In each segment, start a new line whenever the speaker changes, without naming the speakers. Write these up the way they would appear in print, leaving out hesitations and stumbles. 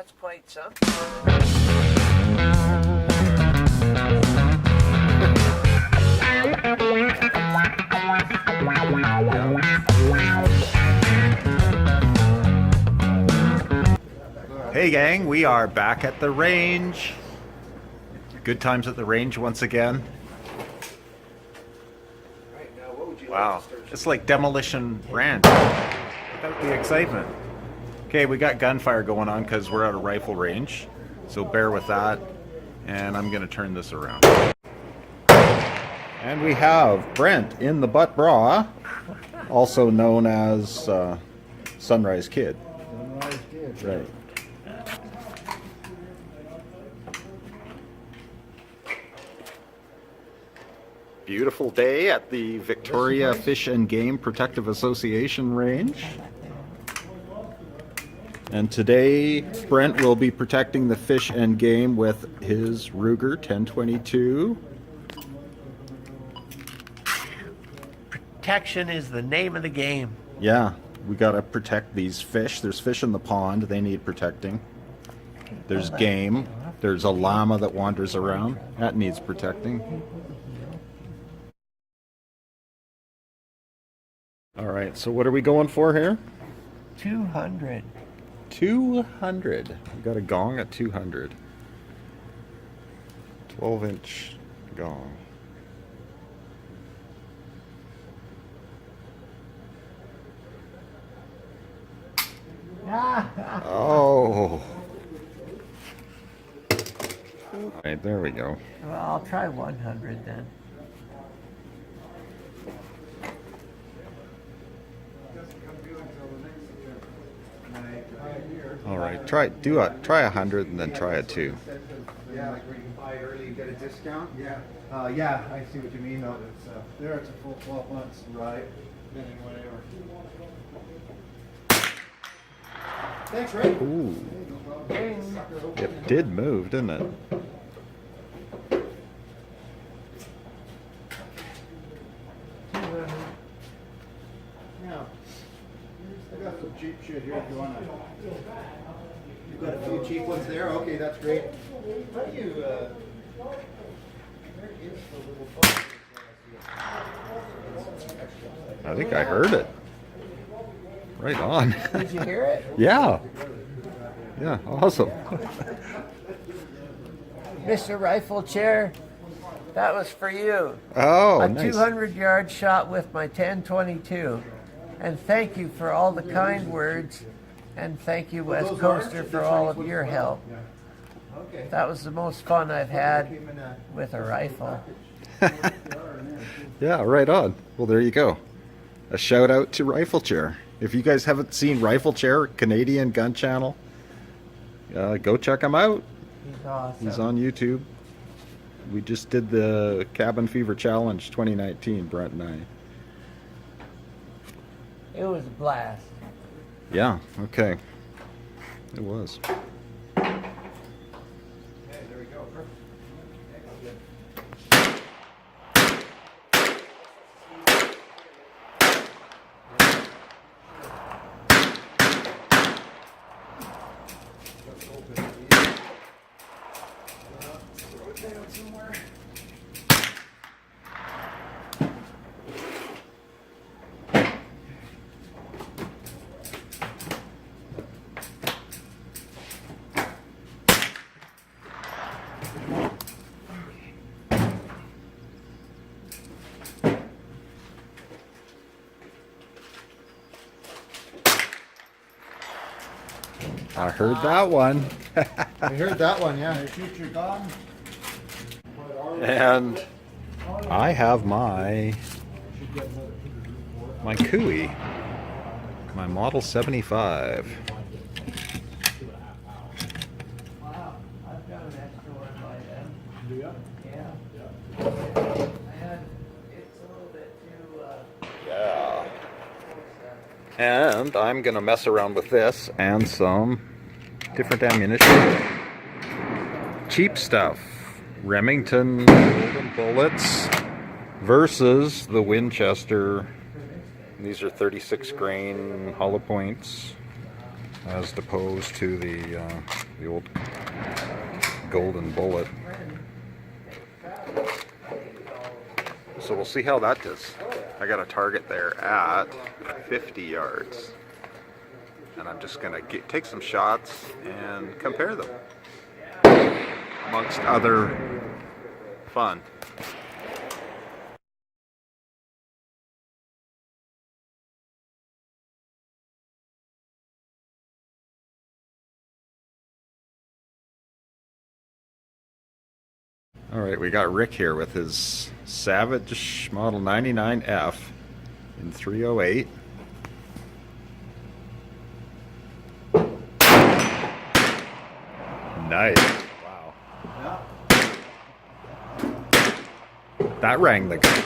That's quite something.
Hey gang, we are back at the range. Good times at the range once again. Wow, it's like Demolition Ranch without the excitement. Okay, we got gunfire going on because we're at a rifle range, so bear with that. And I'm gonna turn this around. And we have Brent in the butt bra, also known as Sunrise Kid.
Sunrise Kid.
Right. Beautiful day at the Victoria Fish and Game Protective Association range. And today, Brent will be protecting the fish and game with his Ruger 1022.
Protection is the name of the game.
Yeah, we gotta protect these fish. There's fish in the pond, they need protecting. There's game. There's a llama that wanders around. That needs protecting. Alright, so what are we going for here?
200.
200. We got a gong at 200. 12-inch gong. Oh. Alright, there we go.
Well, I'll try 100 then.
Alright, try 100 and then try a 2.
Yeah, like where you can buy early, you get a discount. Yeah. Yeah, I see what you mean. Though it's there, it's a full 12 months. Right. Then whatever. Thanks, Ray.
Ooh. It did move, didn't it?
Yeah. I got some cheap shit here if you want to. You've got a few cheap ones there? Okay, that's great. How do you, where is the little phone?
I think I heard it. Right on.
Did you hear it?
Yeah. Yeah, awesome.
Mr. Riflechair, that was for you.
Oh,
A
nice.
200-yard shot with my 1022. And thank you for all the kind words. And thank you, WestCoaster, for all of your help.
Okay.
That was the most fun I've had with a rifle.
Yeah, right on. Well, there you go. A shout out to Riflechair. If you guys haven't seen Riflechair, Canadian gun channel, go check him out.
He's awesome.
He's on YouTube. We just did the Cabin Fever Challenge 2019, Brent and I.
It was a blast.
Yeah, okay. It was.
Okay, there we go. Perfect.
I heard that one.
I heard that one, yeah. Shoot your gun.
And I have my Cooey, my Model 75.
Wow, I've got an extra one by them.
Do you?
Yeah. And it's a little bit too,
Yeah. And I'm gonna mess around with this and some different ammunition. Cheap stuff. Remington golden bullets versus the Winchester. These are 36 grain hollow points. as opposed to the old golden bullet. So we'll see how that does. I got a target there at 50 yards. And I'm just going to take some shots and compare them, amongst other fun. All right, we got Rick here with his Savage Model 99F in 308. Nice. Wow. That rang the gun.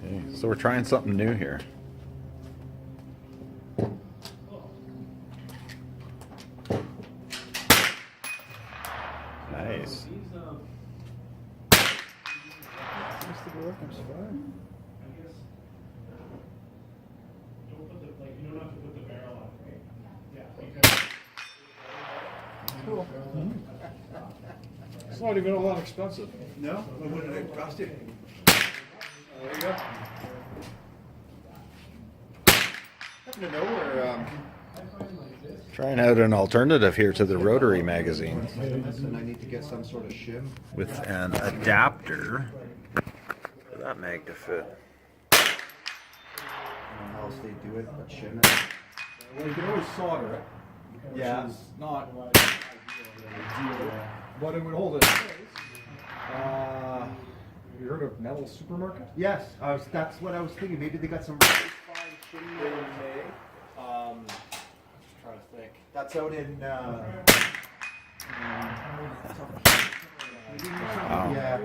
Okay, so we're trying something new here. Nice.
Cool. It's not even a lot expensive.
No? What did it cost you? There you go. Happen to know where
Trying out an alternative here to the rotary magazine
and I need to get some sort of shim.
with an adapter for that mag to fit.
I don't know how else they do it, but shim it.
Well, you can always solder it.
Yeah.
Which is not ideal, but it would hold it in place. You heard of Metal Supermarket?
Yes, that's what I was thinking. Maybe they got some really fine shim there in May.
Trying to think.
That's out in
Wow.
yeah.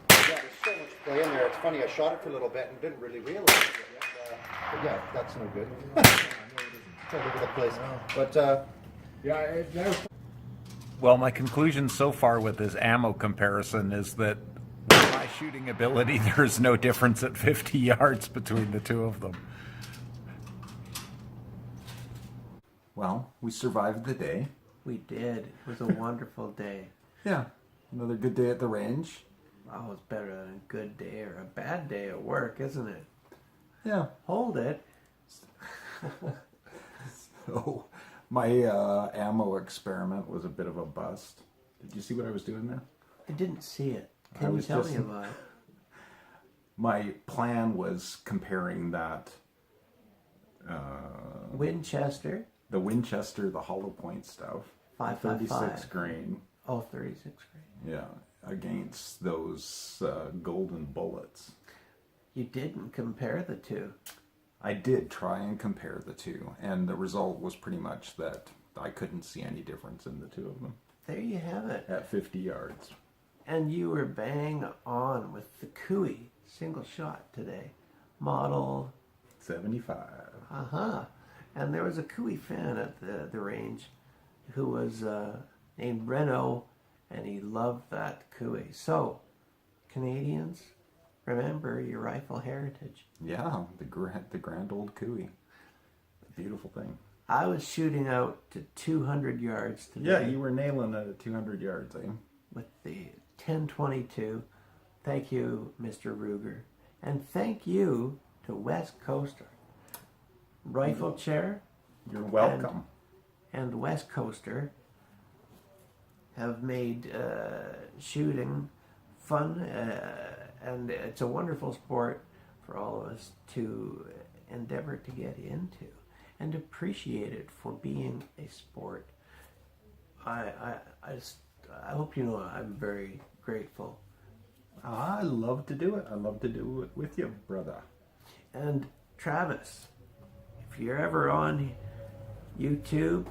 There's so much play in there. It's funny, I shot it for a little bit and didn't really realize it. But yeah, that's no good. It's all over the place. But
Yeah, that was
Well, my conclusion so far with this ammo comparison is that with my shooting ability, there's no difference at 50 yards between the two of them. Well, we survived the day.
We did. It was a wonderful day.
Yeah, another good day at the range.
Oh, it's better than a good day or a bad day at work, isn't it?
Yeah.
Hold it.
So, my ammo experiment was a bit of a bust. Did you see what I was doing there?
I didn't see it.
I
Can you
was
tell
just-
me about it?
My plan was comparing that
Winchester,
the Winchester, the hollow point stuff,
5.56
36 grain,
Oh, 36 grain.
yeah, against those golden bullets.
You didn't compare the two.
I did try and compare the two, and the result was pretty much that I couldn't see any difference in the two of them
There you have it.
at 50 yards.
And you were bang on with the Cooey single shot today. Model,
75.
And there was a Cooey fan at the range who was named Renault, and he loved that Cooey. So, Canadians, remember your rifle heritage.
Yeah, the grand old Cooey. A beautiful thing.
I was shooting out to 200 yards today.
Yeah, you were nailing it at 200 yards, eh?
With the 1022. Thank you, Mr. Ruger. And thank you to WestCoaster. Riflechair
You're welcome.
and WestCoaster have made shooting fun, and it's a wonderful sport for all of us to endeavor to get into and appreciate it for being a sport. I hope you know I'm very grateful.
I love to do it. I love to do it with you, brother.
And Travis, if you're ever on YouTube,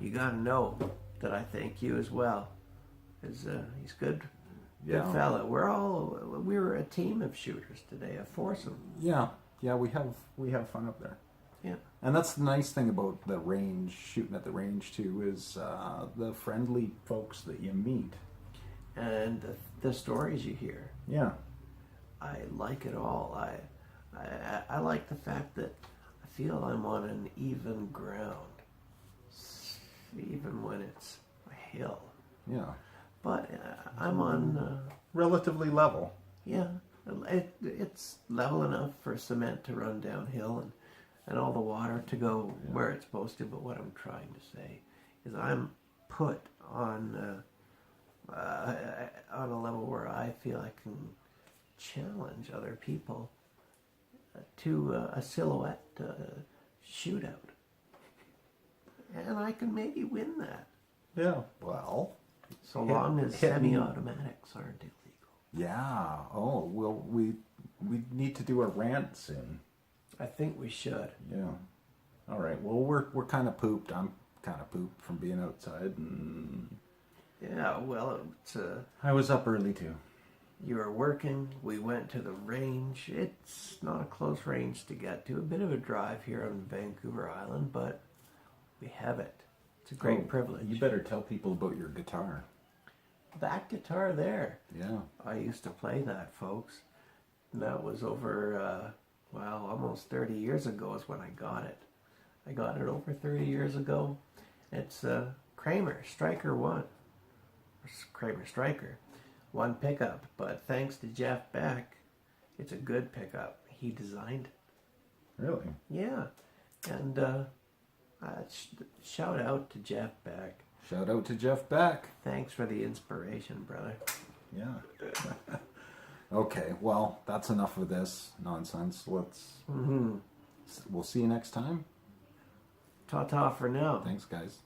you gotta know that I thank you as well. He's good,
Yeah.
good fella. We were a team of shooters today, a foursome.
Yeah, we have fun up there.
Yeah.
And that's the nice thing about the range, shooting at the range too, is the friendly folks that you meet.
And the stories you hear.
Yeah.
I like it all. I like the fact that I feel I'm on an even ground, even when it's a hill.
Yeah.
But I'm on,
Relatively level.
yeah, it's level enough for cement to run downhill and all the water to go where it's supposed to. But what I'm trying to say is I'm put on a level where I feel I can challenge other people to a silhouette shootout. And I can maybe win that.
Yeah. Well,
So long as semi-automatics aren't illegal.
yeah. Oh, well, we need to do a rant soon.
I think we should.
Yeah. All right. Well, we're kind of pooped. I'm kind of pooped from being outside, and
Yeah, well, it's,
I was up early too.
you were working, we went to the range. It's not a close range to get to. A bit of a drive here on Vancouver Island, but we have it. It's a great privilege.
You better tell people about your guitar.
That guitar there.
Yeah.
I used to play that, folks. And that was over, almost 30 years ago is when I got it. I got it over 30 years ago. It's a Kramer Striker 1. Kramer Striker. One pickup. But thanks to Jeff Beck, it's a good pickup. He designed it.
Really?
Yeah. And shout out to Jeff Beck.
Shout out to Jeff Beck.
Thanks for the inspiration, brother.
Yeah. Okay, well, that's enough of this nonsense. We'll see you next time.
Ta-ta for now.
Thanks, guys.